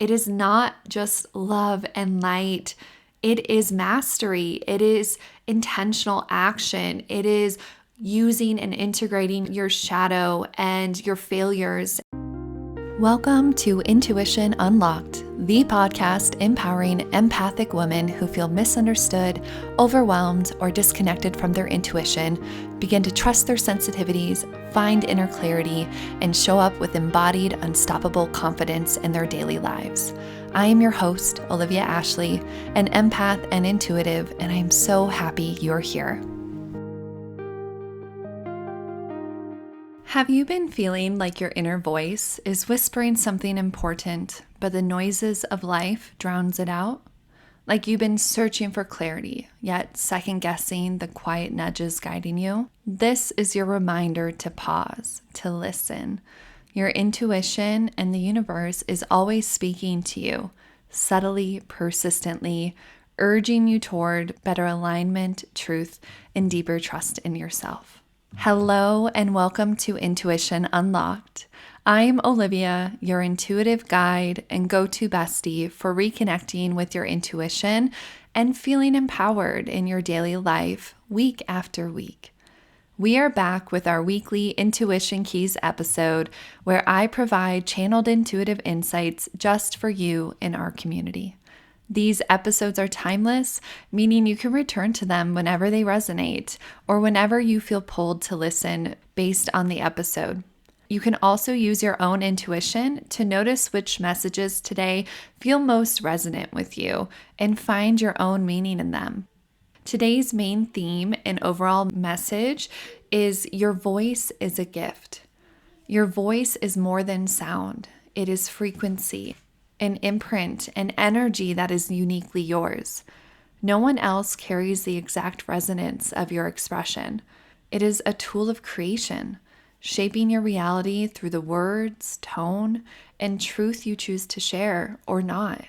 It is not just love and light. It is mastery. It is intentional action. It is using and integrating your shadow and your failures. Welcome to Intuition Unlocked, the podcast empowering empathic women who feel misunderstood, overwhelmed, or disconnected from their intuition, begin to trust their sensitivities, find inner clarity, and show up with embodied, unstoppable confidence in their daily lives. I am your host, Olivia Ashley, an empath and intuitive, and I am so happy you're here. Have you been feeling like your inner voice is whispering something important, but the noises of life drowns it out? Like you've been searching for clarity, yet second-guessing the quiet nudges guiding you? This is your reminder to pause, to listen. Your intuition and the universe is always speaking to you, subtly, persistently, urging you toward better alignment, truth, and deeper trust in yourself. Hello and welcome to Intuition Unlocked. I'm Olivia, your intuitive guide and go-to bestie for reconnecting with your intuition and feeling empowered in your daily life week after week. We are back with our weekly Intuition Keys episode where I provide channeled intuitive insights just for you in our community. These episodes are timeless, meaning you can return to them whenever they resonate or whenever you feel pulled to listen based on the episode. You can also use your own intuition to notice which messages today feel most resonant with you and find your own meaning in them. Today's main theme and overall message is your voice is a gift. Your voice is more than sound. It is frequency, an imprint, an energy that is uniquely yours. No one else carries the exact resonance of your expression. It is a tool of creation, shaping your reality through the words, tone, and truth you choose to share or not.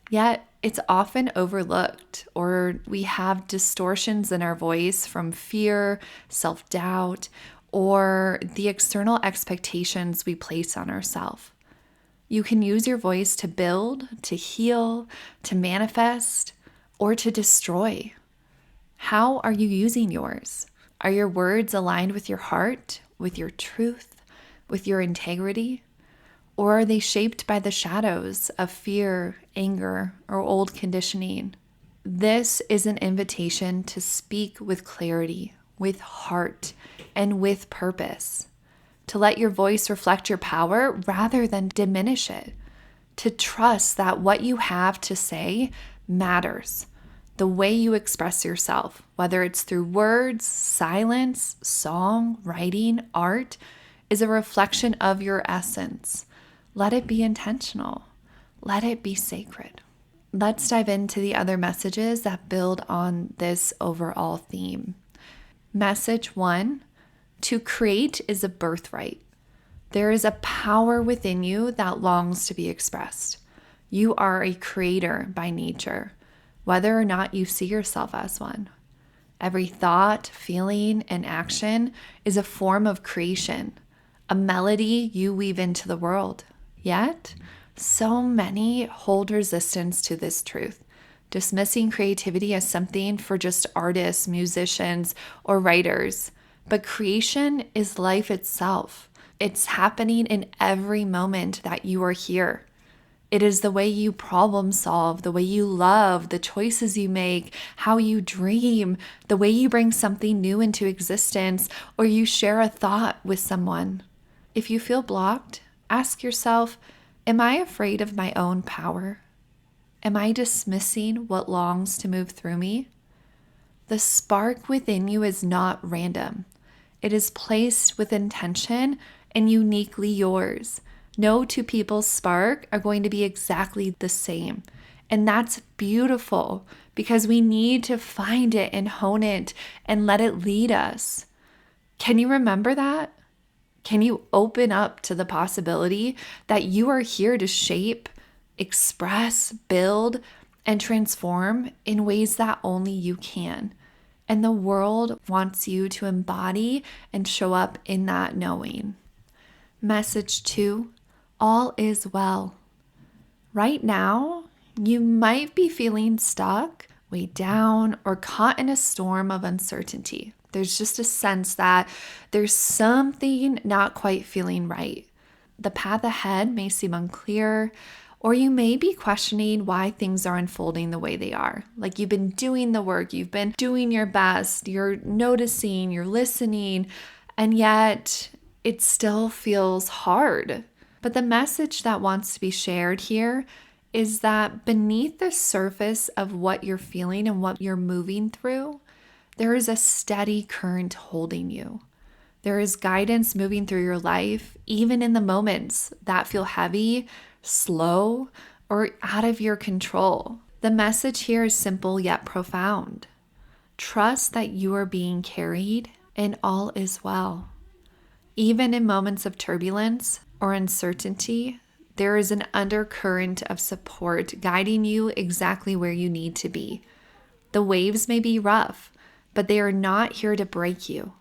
Yet, it's often overlooked, or we have distortions in our voice from fear, self-doubt, or the external expectations we place on ourselves. You can use your voice to build, to heal, to manifest, or to destroy. How are you using yours? Are your words aligned with your heart, with your truth, with your integrity? Or are they shaped by the shadows of fear, anger, or old conditioning? This is an invitation to speak with clarity, with heart, and with purpose. To let your voice reflect your power rather than diminish it. To trust that what you have to say matters. The way you express yourself, whether it's through words, silence, song, writing, art, is a reflection of your essence. Let it be intentional. Let it be sacred. Let's dive into the other messages that build on this overall theme. Message 1. To create is a birthright. There is a power within you that longs to be expressed. You are a creator by nature, whether or not you see yourself as one. Every thought, feeling, and action is a form of creation, a melody you weave into the world. Yet, so many hold resistance to this truth, dismissing creativity as something for just artists, musicians, or writers. But creation is life itself. It's happening in every moment that you are here. It is the way you problem solve, the way you love, the choices you make, how you dream, the way you bring something new into existence, or you share a thought with someone. If you feel blocked, ask yourself, am I afraid of my own power? Am I dismissing what longs to move through me? The spark within you is not random. It is placed with intention and uniquely yours. No two people's spark are going to be exactly the same. And that's beautiful because we need to find it and hone it and let it lead us. Can you remember that? Can you open up to the possibility that you are here to shape, express, build, and transform in ways that only you can? And the world wants you to embody and show up in that knowing. Message 2, all is well. Right now, you might be feeling stuck, weighed down, or caught in a storm of uncertainty. There's just a sense that there's something not quite feeling right. The path ahead may seem unclear, or you may be questioning why things are unfolding the way they are. Like you've been doing the work, you've been doing your best, you're noticing, you're listening, and yet it still feels hard. But the message that wants to be shared here is that beneath the surface of what you're feeling and what you're moving through, there is a steady current holding you. There is guidance moving through your life, even in the moments that feel heavy, slow, or out of your control. The message here is simple yet profound. Trust that you are being carried and all is well. Even in moments of turbulence or uncertainty, there is an undercurrent of support guiding you exactly where you need to be. The waves may be rough, but they are not here to break you.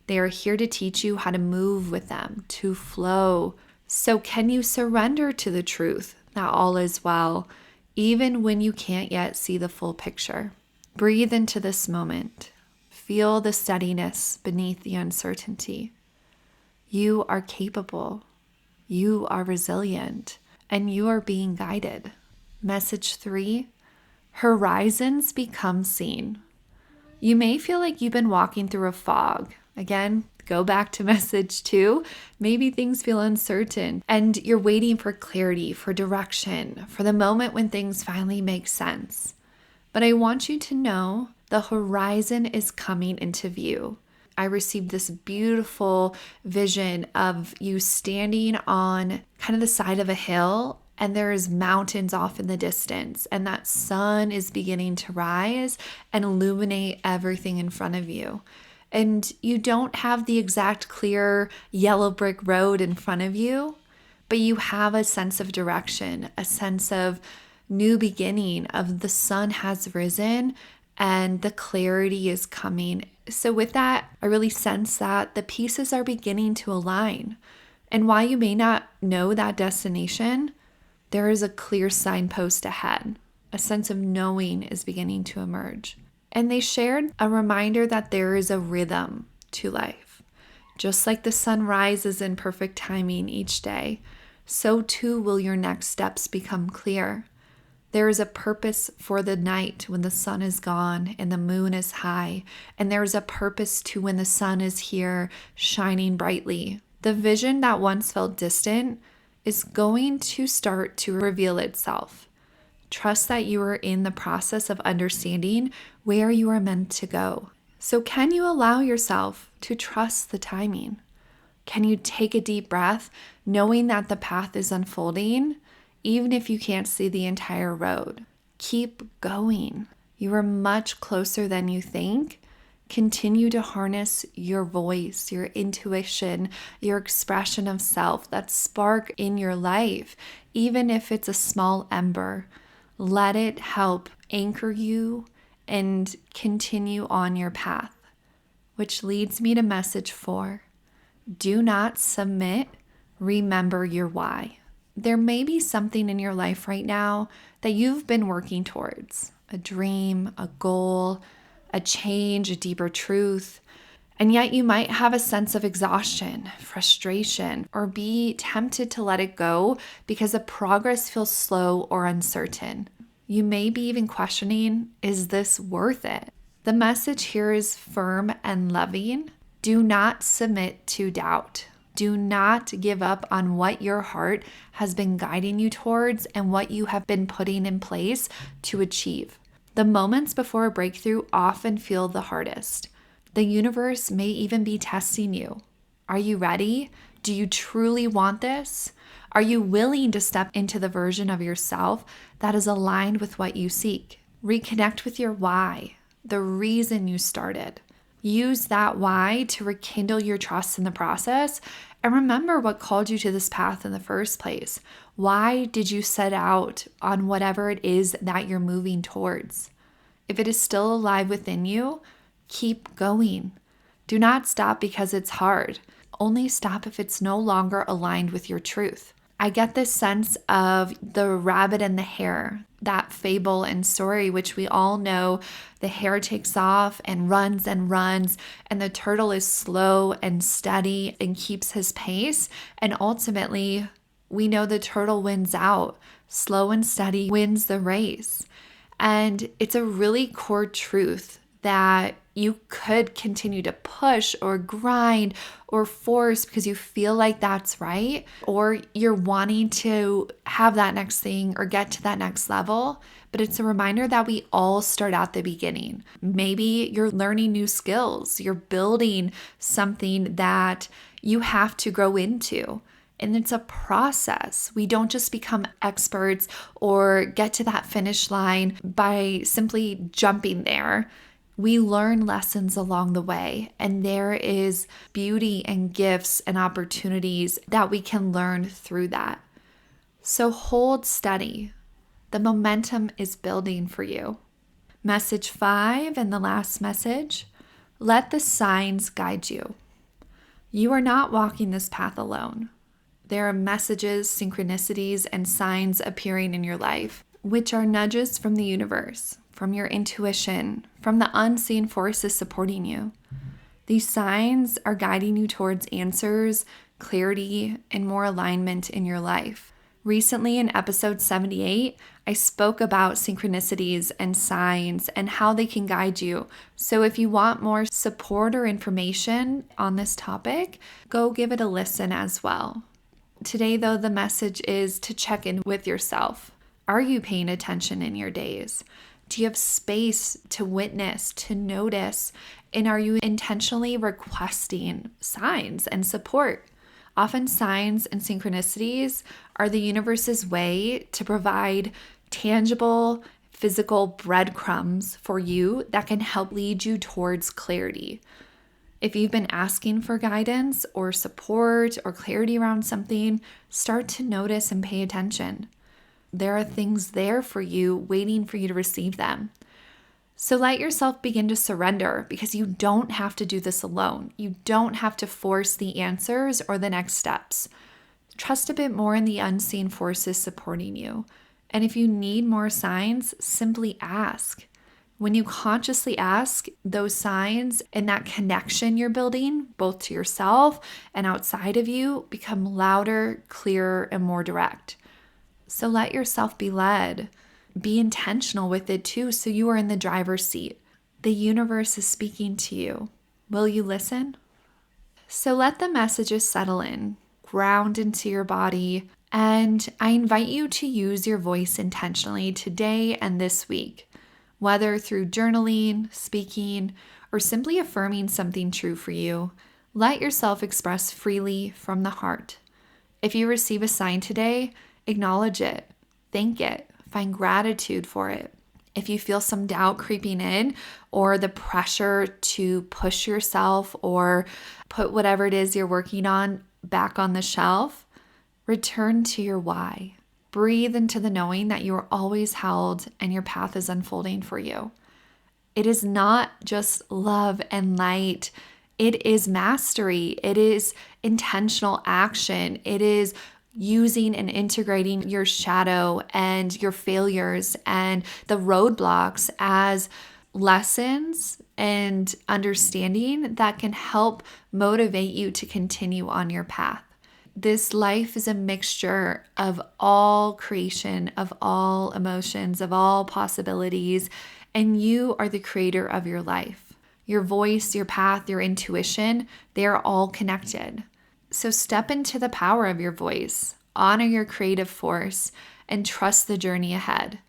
They are here to teach you how to move with them, to flow. So can you surrender to the truth that all is well, even when you can't yet see the full picture? Breathe into this moment. Feel the steadiness beneath the uncertainty. You are capable. You are resilient, and you are being guided. Message 3, horizons become seen. You may feel like you've been walking through a fog. Again, go back to message 2. Maybe things feel uncertain and you're waiting for clarity, for direction, for the moment when things finally make sense. But I want you to know the horizon is coming into view. I received this beautiful vision of you standing on kind of the side of a hill, and there's mountains off in the distance, and that sun is beginning to rise and illuminate everything in front of you. And you don't have the exact clear yellow brick road in front of you, but you have a sense of direction, a sense of new beginning, of the sun has risen and the clarity is coming. So with that, I really sense that the pieces are beginning to align. And while you may not know that destination, there is a clear signpost ahead. A sense of knowing is beginning to emerge. And they shared a reminder that there is a rhythm to life. Just like the sun rises in perfect timing each day, so too will your next steps become clear. There is a purpose for the night when the sun is gone and the moon is high, and there is a purpose to when the sun is here shining brightly. The vision that once felt distant is going to start to reveal itself. Trust that you are in the process of understanding where you are meant to go. So can you allow yourself to trust the timing? Can you take a deep breath knowing that the path is unfolding? Even if you can't see the entire road, keep going. You are much closer than you think. Continue to harness your voice, your intuition, your expression of self, that spark in your life, even if it's a small ember. Let it help anchor you and continue on your path. Which leads me to message 4. Do not submit. Remember your why. There may be something in your life right now that you've been working towards, a dream, a goal, a change, a deeper truth, and yet you might have a sense of exhaustion, frustration, or be tempted to let it go because the progress feels slow or uncertain. You may be even questioning, is this worth it? The message here is firm and loving. Do not submit to doubt. Do not give up on what your heart has been guiding you towards and what you have been putting in place to achieve. The moments before a breakthrough often feel the hardest. The universe may even be testing you. Are you ready? Do you truly want this? Are you willing to step into the version of yourself that is aligned with what you seek? Reconnect with your why, the reason you started. Use that why to rekindle your trust in the process and remember what called you to this path in the first place. Why did you set out on whatever it is that you're moving towards? If it is still alive within you, keep going. Do not stop because it's hard. Only stop if it's no longer aligned with your truth. I get this sense of the rabbit and the hare, that fable and story, which we all know. The hare takes off and runs, and the turtle is slow and steady and keeps his pace. And ultimately, we know the turtle wins out. Slow and steady wins the race. And it's a really core truth that you could continue to push or grind or force because you feel like that's right, or you're wanting to have that next thing or get to that next level. But it's a reminder that we all start at the beginning. Maybe you're learning new skills, you're building something that you have to grow into. And it's a process. We don't just become experts or get to that finish line by simply jumping there. We learn lessons along the way, and there is beauty and gifts and opportunities that we can learn through that. So hold steady. The momentum is building for you. Message 5 and the last message: let the signs guide you. You are not walking this path alone. There are messages, synchronicities, and signs appearing in your life, which are nudges from the universe, from your intuition, from the unseen forces supporting you. These signs are guiding you towards answers, clarity, and more alignment in your life. Recently, in episode 78, I spoke about synchronicities and signs and how they can guide you. So if you want more support or information on this topic, go give it a listen as well. Today, though, the message is to check in with yourself. Are you paying attention in your days? Do you have space to witness, to notice? And are you intentionally requesting signs and support? Often signs and synchronicities are the universe's way to provide tangible, physical breadcrumbs for you that can help lead you towards clarity. If you've been asking for guidance or support or clarity around something, start to notice and pay attention. There are things there for you, waiting for you to receive them. So let yourself begin to surrender, because you don't have to do this alone. You don't have to force the answers or the next steps. Trust a bit more in the unseen forces supporting you. And if you need more signs, simply ask. When you consciously ask, those signs and that connection you're building, both to yourself and outside of you, become louder, clearer, and more direct. So let yourself be led. Be intentional with it too, so you are in the driver's seat. The universe is speaking to you. Will you listen? So let the messages settle in, ground into your body, and I invite you to use your voice intentionally today and this week. Whether through journaling, speaking, or simply affirming something true for you, let yourself express freely from the heart. If you receive a sign today, acknowledge it, thank it, find gratitude for it. If you feel some doubt creeping in or the pressure to push yourself or put whatever it is you're working on back on the shelf, return to your why. Breathe into the knowing that you are always held and your path is unfolding for you. It is not just love and light. It is mastery. It is intentional action. It is using and integrating your shadow and your failures and the roadblocks as lessons and understanding that can help motivate you to continue on your path. This life is a mixture of all creation, of all emotions, of all possibilities, and you are the creator of your life. Your voice, your path, your intuition, they are all connected. So step into the power of your voice, honor your creative force, and trust the journey ahead.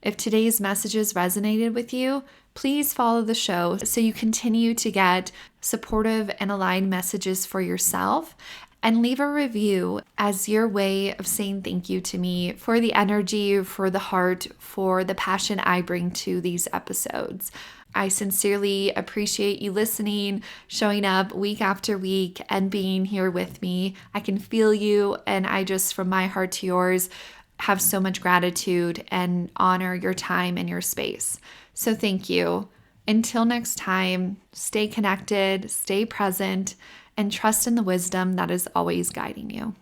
If today's messages resonated with you, please follow the show so you continue to get supportive and aligned messages for yourself. And leave a review as your way of saying thank you to me for the energy, for the heart, for the passion I bring to these episodes. I sincerely appreciate you listening, showing up week after week, and being here with me. I can feel you, and I just, from my heart to yours, have so much gratitude and honor your time and your space. So thank you. Until next time, stay connected, stay present, and trust in the wisdom that is always guiding you.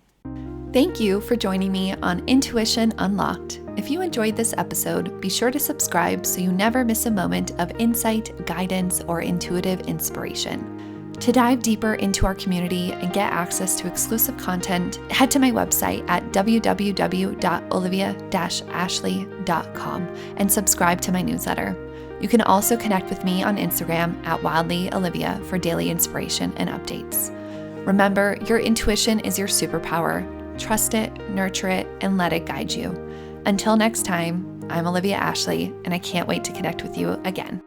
Thank you for joining me on Intuition Unlocked. If you enjoyed this episode, be sure to subscribe so you never miss a moment of insight, guidance, or intuitive inspiration. To dive deeper into our community and get access to exclusive content, head to my website at www.olivia-ashley.com and subscribe to my newsletter. You can also connect with me on Instagram at wildlyolivia for daily inspiration and updates. Remember, your intuition is your superpower. Trust it, nurture it, and let it guide you. Until next time, I'm Olivia Ashley, and I can't wait to connect with you again.